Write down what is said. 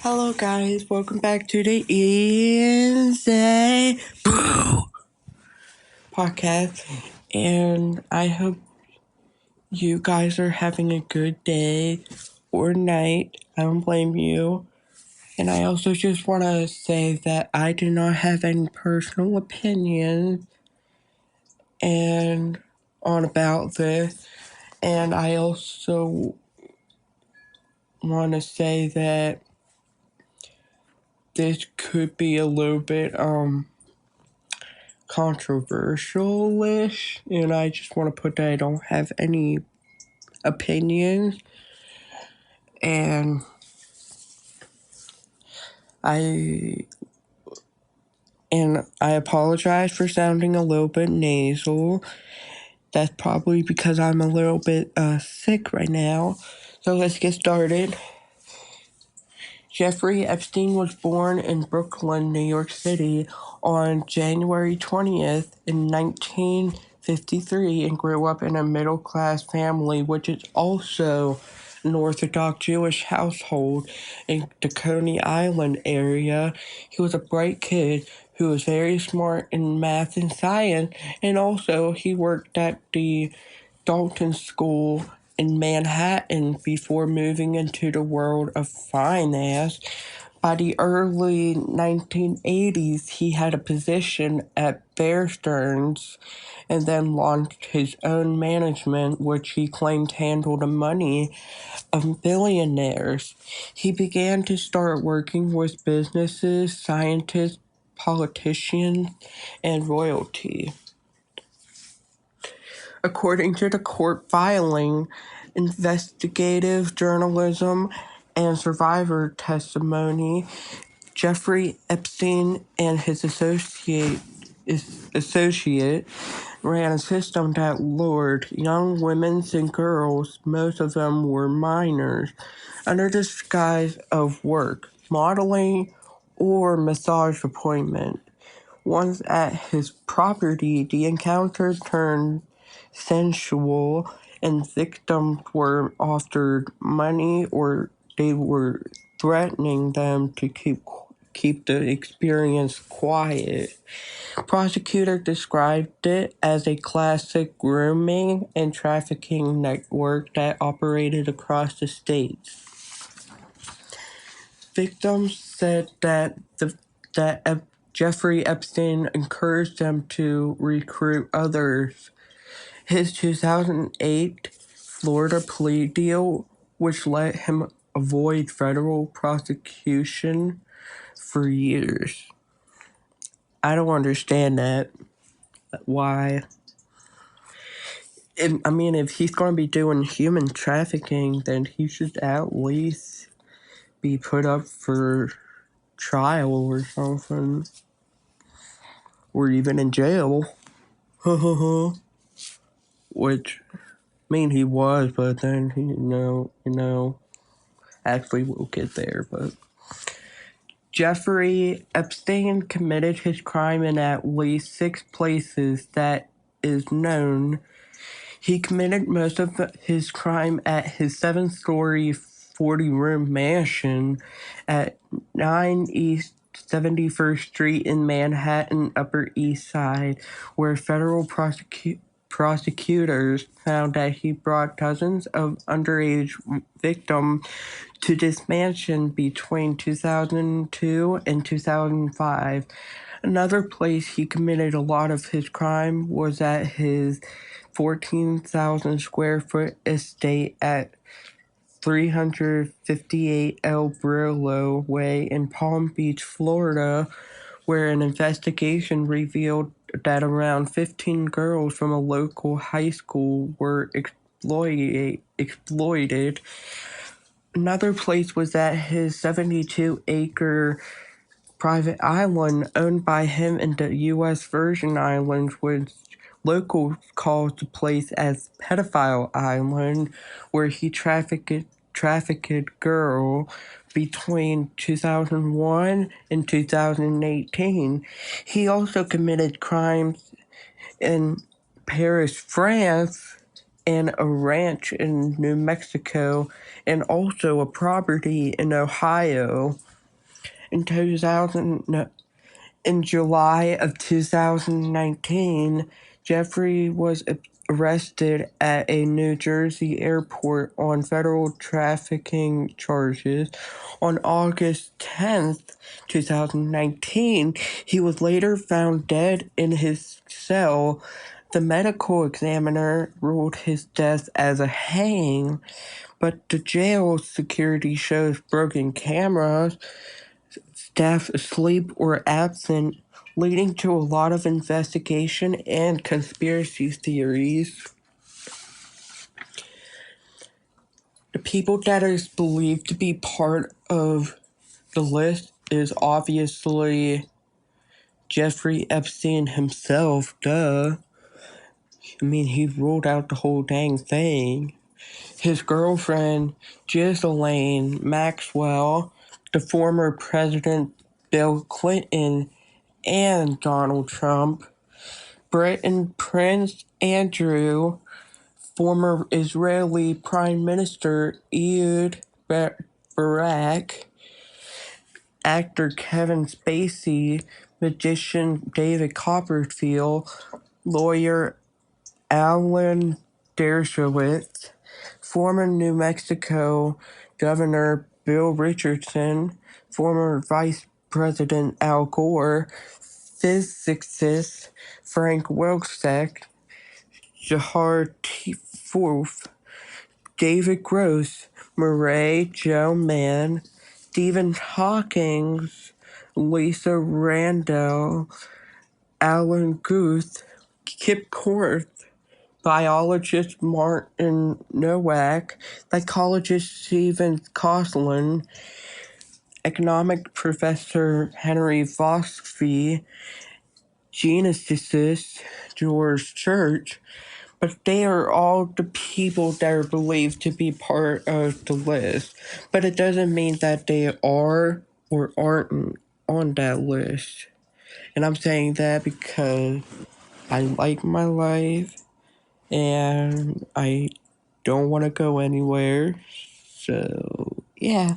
Hello, guys. Welcome back to the EanSayBoo podcast. And I hope you guys are having a good day or night. I don't blame you. And I also just want to say that I do not have any personal opinions and on about this. And I also want to say that this could be a little bit controversial-ish, and I just want to put that I don't have any opinions, and I apologize for sounding a little bit nasal. That's probably because I'm a little bit sick right now. So let's get started. Jeffrey Epstein was born in Brooklyn, New York City on January 20th in 1953 and grew up in a middle-class family, which is also an Orthodox Jewish household in the Coney Island area. He was a bright kid who was very smart in math and science, and also he worked at the Dalton School in Manhattan before moving into the world of finance. By the early 1980s, he had a position at Bear Stearns and then launched his own management, which he claimed handled the money of billionaires. He began to start working with businesses, scientists, politicians, and royalty. According to the court filing, investigative journalism, and survivor testimony, Jeffrey Epstein and his associate ran a system that lured young women and girls, most of them were minors, under disguise of work, modeling, or massage appointment. Once at his property, the encounter turned sensual, and victims were offered money or they were threatening them to keep the experience quiet. Prosecutor described it as a classic grooming and trafficking network that operated across the states. Victims said that Jeffrey Epstein encouraged them to recruit others. His 2008 Florida plea deal, which let him avoid federal prosecution for years. I don't understand that. Why? If he's going to be doing human trafficking, then he should at least be put up for trial or something. Or even in jail. Which, he was, but then, actually we'll get there, but Jeffrey Epstein committed his crime in at least 6 places that is known. He committed most of his crime at his 7-story, 40-room mansion at 9 East 71st Street in Manhattan, Upper East Side, where federal prosecutors found that he brought dozens of underage victims to this mansion between 2002 and 2005. Another place he committed a lot of his crime was at his 14,000 square foot estate at 358 El Brillo Way in Palm Beach, Florida, where an investigation revealed that around 15 girls from a local high school were exploited. Another place was at his 72-acre private island owned by him in the U.S. Virgin Islands, which locals call the place as Pedophile Island, where he trafficked girls between 2001 and 2018. He also committed crimes in Paris, France, and a ranch in New Mexico, and also a property in Ohio. In July of 2019, Jeffrey was arrested at a New Jersey airport on federal trafficking charges. On August 10th, 2019, he was later found dead in his cell. The medical examiner ruled his death as a hanging, but the jail security shows broken cameras, staff asleep or absent, leading to a lot of investigation and conspiracy theories. The people that is believed to be part of the list is obviously Jeffrey Epstein himself, duh. I mean, he ruled out the whole dang thing. His girlfriend, Ghislaine Maxwell, the former President Bill Clinton, and Donald Trump, Britain Prince Andrew, former Israeli Prime Minister Ehud Barak, actor Kevin Spacey, magician David Copperfield, lawyer Alan Dershowitz, former New Mexico Governor Bill Richardson, former Vice President Al Gore, physicist Frank Wilczek, Jahar Fourth, David Gross, Murray Joe Mann, Stephen Hawking, Lisa Randall, Alan Guth, Kip Korth, biologist Martin Nowak, psychologist Stephen Coughlin, economic professor Henry Voskvey, geneticist George Church, but they are all the people that are believed to be part of the list. But it doesn't mean that they are or aren't on that list. And I'm saying that because I like my life and I don't want to go anywhere. So, yeah.